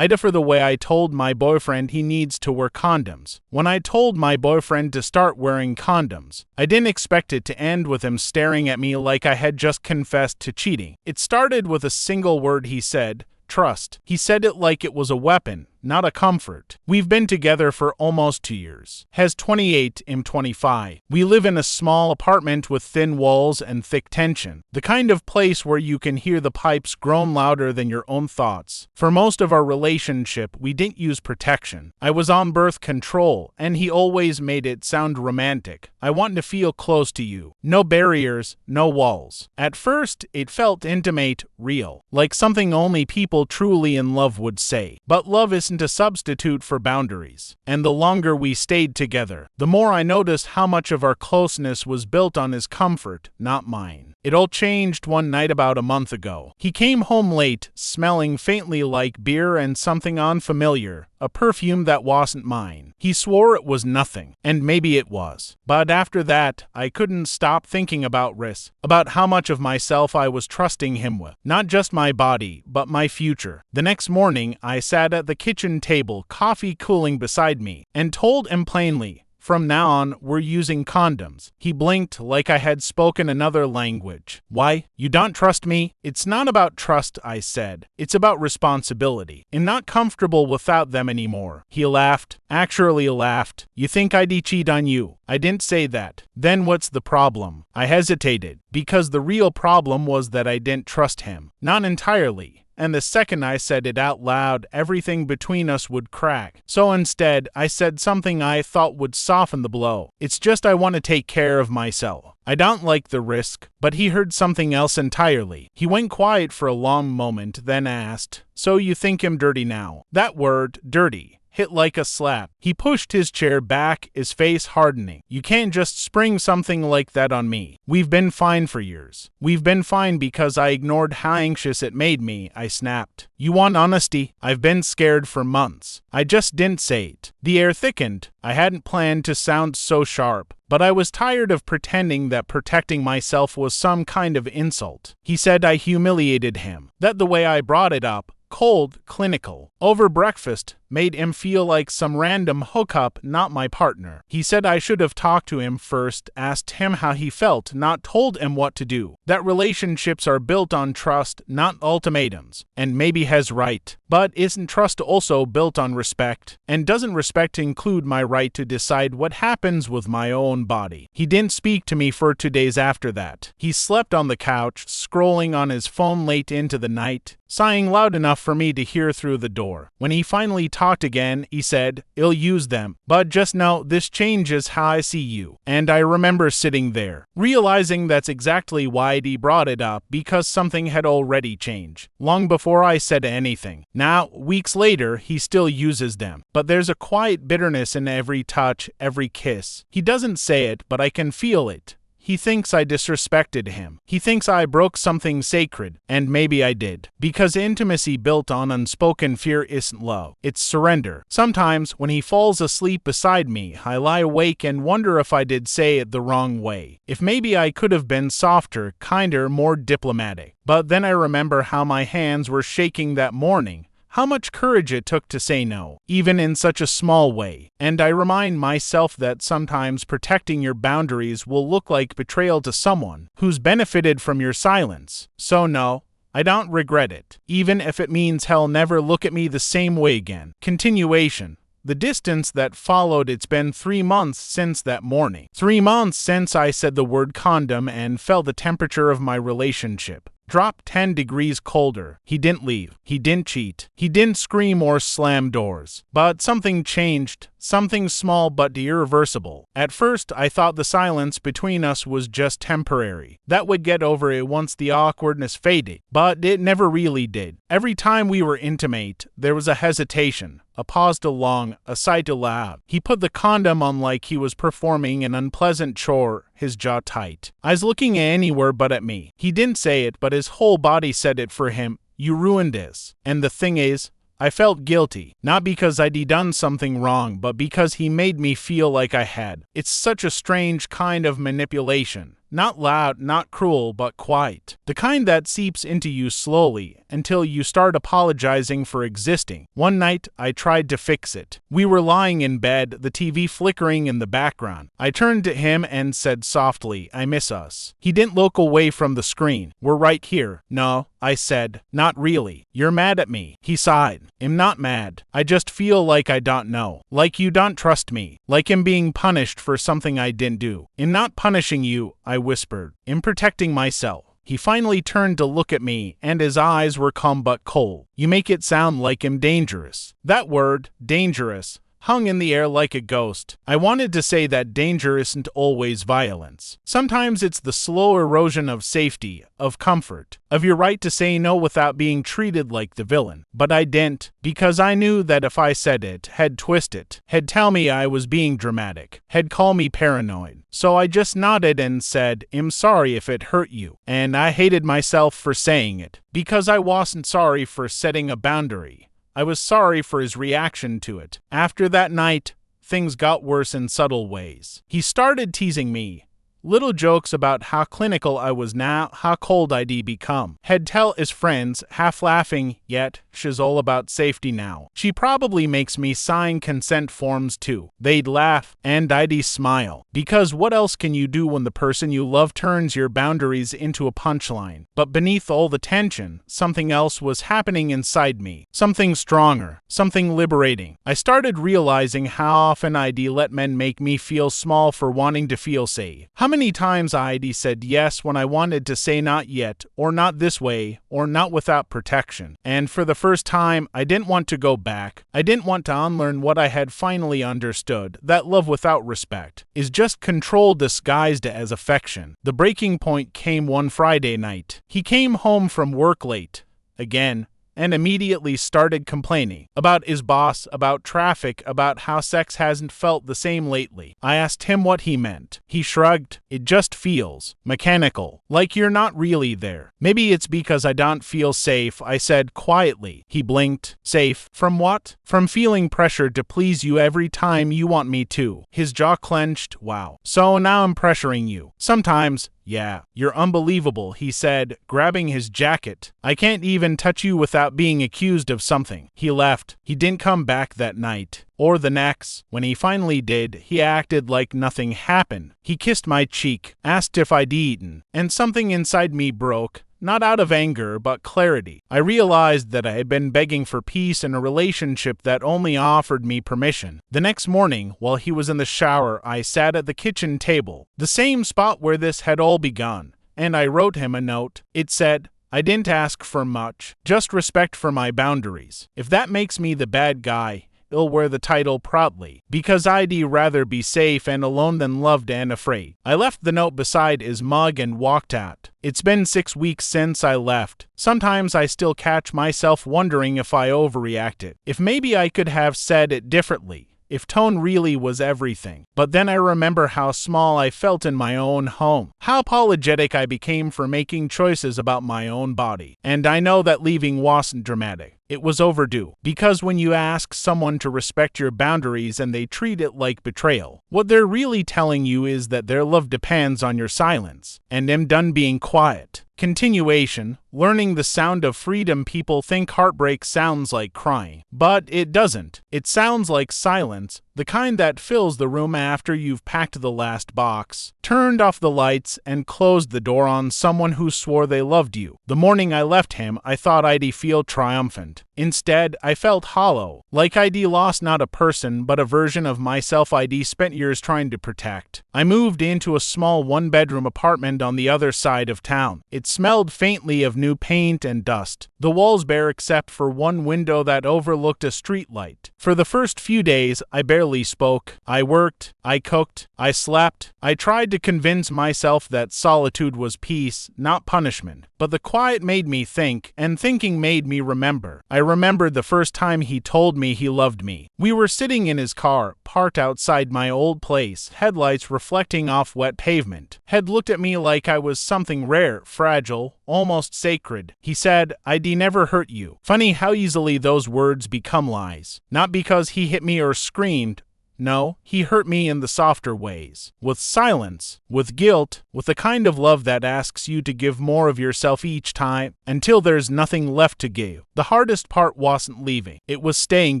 AITAH for the way I told my boyfriend he needs to wear condoms. When I told my boyfriend to start wearing condoms, I didn't expect it to end with him staring at me like I had just confessed to cheating. It started with a single word he said, trust. He said it like it was a weapon, not a comfort. We've been together for almost 2 years. Has 28, I'm 25. We live in a small apartment with thin walls and thick tension. The kind of place where you can hear the pipes groan louder than your own thoughts. For most of our relationship, we didn't use protection. I was on birth control, and he always made it sound romantic. I want to feel close to you. No barriers, no walls. At first, it felt intimate, real, like something only people truly in love would say. But love isn't a substitute for boundaries. And the longer we stayed together, the more I noticed how much of our closeness was built on his comfort, not mine. It all changed one night about a month ago. He came home late, smelling faintly like beer and something unfamiliar, a perfume that wasn't mine. He swore it was nothing, and maybe it was. But after that, I couldn't stop thinking about risk, about how much of myself I was trusting him with. Not just my body, but my future. The next morning, I sat at the kitchen table, coffee cooling beside me, and told him plainly, from now on, we're using condoms. He blinked like I had spoken another language. Why? You don't trust me? It's not about trust, I said. It's about responsibility. I'm not comfortable without them anymore. He laughed. Actually laughed. You think I'd cheat on you? I didn't say that. Then what's the problem? I hesitated, because the real problem was that I didn't trust him. Not entirely. And the second I said it out loud, everything between us would crack. So instead, I said something I thought would soften the blow. It's just I want to take care of myself. I don't like the risk. But he heard something else entirely. He went quiet for a long moment, then asked, so you think I'm dirty now? That word, dirty, hit like a slap. He pushed his chair back, his face hardening. You can't just spring something like that on me. We've been fine for years. We've been fine because I ignored how anxious it made me, I snapped. You want honesty? I've been scared for months. I just didn't say it. The air thickened. I hadn't planned to sound so sharp, but I was tired of pretending that protecting myself was some kind of insult. He said I humiliated him, that the way I brought it up, cold, clinical, over breakfast, made him feel like some random hookup, not my partner. He said I should have talked to him first, asked him how he felt, not told him what to do. That relationships are built on trust, not ultimatums. And maybe he's right. But isn't trust also built on respect? And doesn't respect include my right to decide what happens with my own body? He didn't speak to me for 2 days after that. He slept on the couch, scrolling on his phone late into the night, sighing loud enough for me to hear through the door. When he finally talked again, he said, I'll use them, but just know this changes how I see you. And I remember sitting there, realizing that's exactly why he brought it up, because something had already changed, long before I said anything. Now, weeks later, he still uses them, but there's a quiet bitterness in every touch, every kiss. He doesn't say it, but I can feel it. He thinks I disrespected him. He thinks I broke something sacred, and maybe I did. Because intimacy built on unspoken fear isn't love, it's surrender. Sometimes, when he falls asleep beside me, I lie awake and wonder if I did say it the wrong way. If maybe I could have been softer, kinder, more diplomatic. But then I remember how my hands were shaking that morning. How much courage it took to say no, even in such a small way. And I remind myself that sometimes protecting your boundaries will look like betrayal to someone who's benefited from your silence. So no, I don't regret it, even if it means he'll never look at me the same way again. Continuation. The distance that followed, it's been 3 months since that morning. 3 months since I said the word condom and felt the temperature of my relationship drop 10 degrees colder. He didn't leave. He didn't cheat. He didn't scream or slam doors. But something changed. Something small but irreversible. At first, I thought the silence between us was just temporary. That would get over it once the awkwardness faded. But it never really did. Every time we were intimate, there was a hesitation. A pause too long, a sigh too loud. He put the condom on like he was performing an unpleasant chore, his jaw tight. I was looking anywhere but at me. He didn't say it, but his whole body said it for him. You ruined this. And the thing is, I felt guilty, not because I'd done something wrong, but because he made me feel like I had. It's such a strange kind of manipulation. Not loud, not cruel, but quiet. The kind that seeps into you slowly until you start apologizing for existing. One night, I tried to fix it. We were lying in bed, the TV flickering in the background. I turned to him and said softly, "I miss us." He didn't look away from the screen. "We're right here." "No," I said, "not really." "You're mad at me." He sighed. "I'm not mad. I just feel like I don't know. Like you don't trust me. Like I'm being punished for something I didn't do." "In not punishing you," I whispered, "in protecting myself." He finally turned to look at me, and his eyes were calm but cold. "You make it sound like I'm dangerous." That word, dangerous, hung in the air like a ghost. I wanted to say that danger isn't always violence. Sometimes it's the slow erosion of safety, of comfort, of your right to say no without being treated like the villain. But I didn't, because I knew that if I said it, he'd twist it, he'd tell me I was being dramatic, he'd call me paranoid. So I just nodded and said, "I'm sorry if it hurt you." And I hated myself for saying it, because I wasn't sorry for setting a boundary. I was sorry for his reaction to it. After that night, things got worse in subtle ways. He started teasing me. Little jokes about how clinical I was now, how cold I'd become. He'd tell his friends, half laughing, yet she's all about safety now. She probably makes me sign consent forms too. They'd laugh, and I'd smile. Because what else can you do when the person you love turns your boundaries into a punchline? But beneath all the tension, something else was happening inside me. Something stronger, something liberating. I started realizing how often I'd let men make me feel small for wanting to feel safe. How many times I'd said yes when I wanted to say not yet, or not this way, or not without protection. And for the first time, I didn't want to go back. I didn't want to unlearn what I had finally understood, that love without respect is just control disguised as affection. The breaking point came one Friday night. He came home from work late, again, and immediately started complaining about his boss, about traffic, about how sex hasn't felt the same lately. I asked him what he meant. He shrugged. "It just feels mechanical, like you're not really there." "Maybe it's because I don't feel safe," I said quietly. He blinked. "Safe? From what?" "From feeling pressured to please you every time you want me to." His jaw clenched. "Wow. So now I'm pressuring you." "Sometimes. Yeah, you're unbelievable," he said, grabbing his jacket. "I can't even touch you without being accused of something." He left. He didn't come back that night, or the next. When he finally did, he acted like nothing happened. He kissed my cheek, asked if I'd eaten, and something inside me broke. Not out of anger, but clarity. I realized that I had been begging for peace in a relationship that only offered me permission. The next morning, while he was in the shower, I sat at the kitchen table, the same spot where this had all begun, and I wrote him a note. It said, "I didn't ask for much, just respect for my boundaries. If that makes me the bad guy, I'll wear the title proudly, because I'd rather be safe and alone than loved and afraid." I left the note beside his mug and walked out. It's been 6 weeks since I left. Sometimes I still catch myself wondering if I overreacted, if maybe I could have said it differently, if tone really was everything. But then I remember how small I felt in my own home, how apologetic I became for making choices about my own body. And I know that leaving wasn't dramatic. It was overdue. Because when you ask someone to respect your boundaries and they treat it like betrayal, what they're really telling you is that their love depends on your silence. And I'm done being quiet. Continuation, learning the sound of freedom. People think heartbreak sounds like crying, but it doesn't. It sounds like silence, the kind that fills the room after you've packed the last box, turned off the lights, and closed the door on someone who swore they loved you. The morning I left him, I thought I'd feel triumphant. Instead, I felt hollow, like I'd lost not a person, but a version of myself I'd spent years trying to protect. I moved into a small one-bedroom apartment on the other side of town. It smelled faintly of new paint and dust. The walls bare except for one window that overlooked a street light. For the first few days, I barely spoke. I worked, I cooked, I slept. I tried to convince myself that solitude was peace, not punishment. But the quiet made me think, and thinking made me remember. I remembered the first time he told me he loved me. We were sitting in his car, parked outside my old place, headlights reflecting off wet pavement. Had looked at me like I was something rare, fragile, almost sacred. He said, "I'd never hurt you." Funny how easily those words become lies. Not because he hit me or screamed. No, he hurt me in the softer ways. With silence, with guilt, with the kind of love that asks you to give more of yourself each time, until there's nothing left to give. The hardest part wasn't leaving, it was staying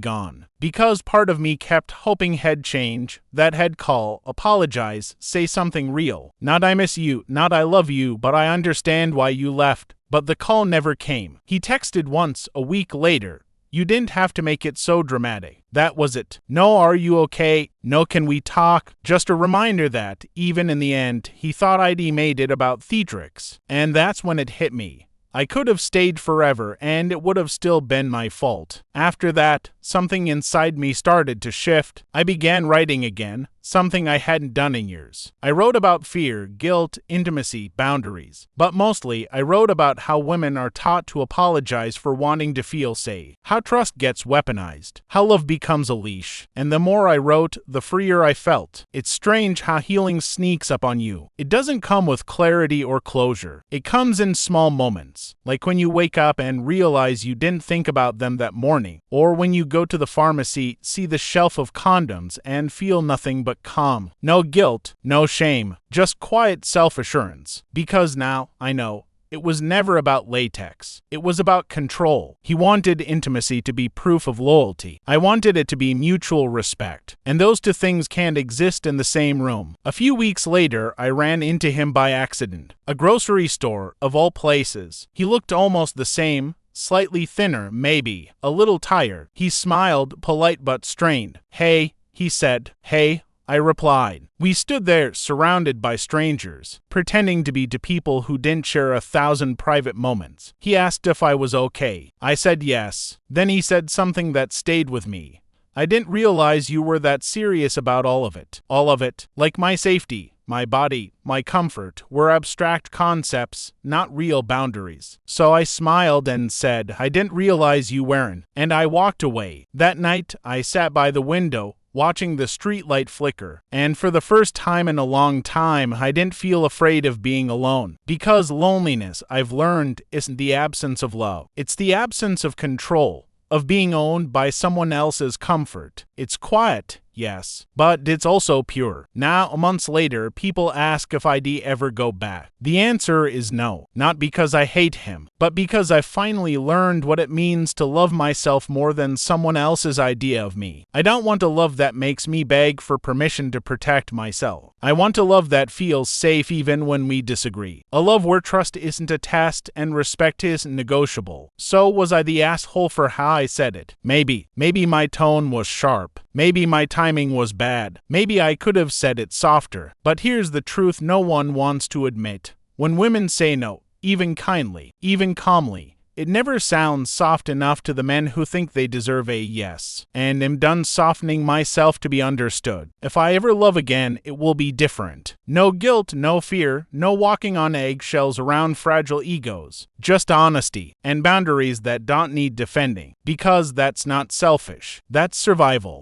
gone. Because part of me kept hoping he'd change, that he'd call, apologize, say something real. Not I miss you, not I love you, but I understand why you left. But the call never came. He texted once, a week later. You didn't have to make it so dramatic. That was it. No, are you okay? No, can we talk? Just a reminder that, even in the end, he thought I'd made it about theatrics. And that's when it hit me. I could have stayed forever, and it would have still been my fault. After that, something inside me started to shift. I began writing again, something I hadn't done in years. I wrote about fear, guilt, intimacy, boundaries. But mostly, I wrote about how women are taught to apologize for wanting to feel safe, how trust gets weaponized, how love becomes a leash. And the more I wrote, the freer I felt. It's strange how healing sneaks up on you. It doesn't come with clarity or closure. It comes in small moments, like when you wake up and realize you didn't think about them that morning, or when you go to the pharmacy, see the shelf of condoms, and feel nothing but calm. No guilt, no shame, just quiet self-assurance. Because now, I know, it was never about latex. It was about control. He wanted intimacy to be proof of loyalty. I wanted it to be mutual respect. And those two things can't exist in the same room. A few weeks later, I ran into him by accident. A grocery store, of all places. He looked almost the same. Slightly thinner, maybe. A little tired. He smiled, polite but strained. Hey, he said. Hey, I replied. We stood there, surrounded by strangers, pretending to be people who didn't share 1,000 private moments. He asked if I was okay. I said yes. Then he said something that stayed with me. I didn't realize you were that serious about all of it. All of it, like my safety, my body, my comfort, were abstract concepts, not real boundaries. So I smiled and said, I didn't realize you weren't. And I walked away. That night, I sat by the window, watching the streetlight flicker, and for the first time in a long time, I didn't feel afraid of being alone. Because loneliness, I've learned, isn't the absence of love. It's the absence of control, of being owned by someone else's comfort. It's quiet, yes, but it's also pure. Now, months later, people ask if I'd ever go back. The answer is no, not because I hate him, but because I finally learned what it means to love myself more than someone else's idea of me. I don't want a love that makes me beg for permission to protect myself. I want a love that feels safe even when we disagree. A love where trust isn't a test and respect isn't negotiable. So was I the asshole for how I said it? Maybe. Maybe my tone was sharp. Maybe my timing was bad. Maybe I could have said it softer. But here's the truth no one wants to admit. When women say no, even kindly, even calmly, it never sounds soft enough to the men who think they deserve a yes. And am done softening myself to be understood. If I ever love again, it will be different. No guilt, no fear, no walking on eggshells around fragile egos. Just honesty and boundaries that don't need defending. Because that's not selfish. That's survival.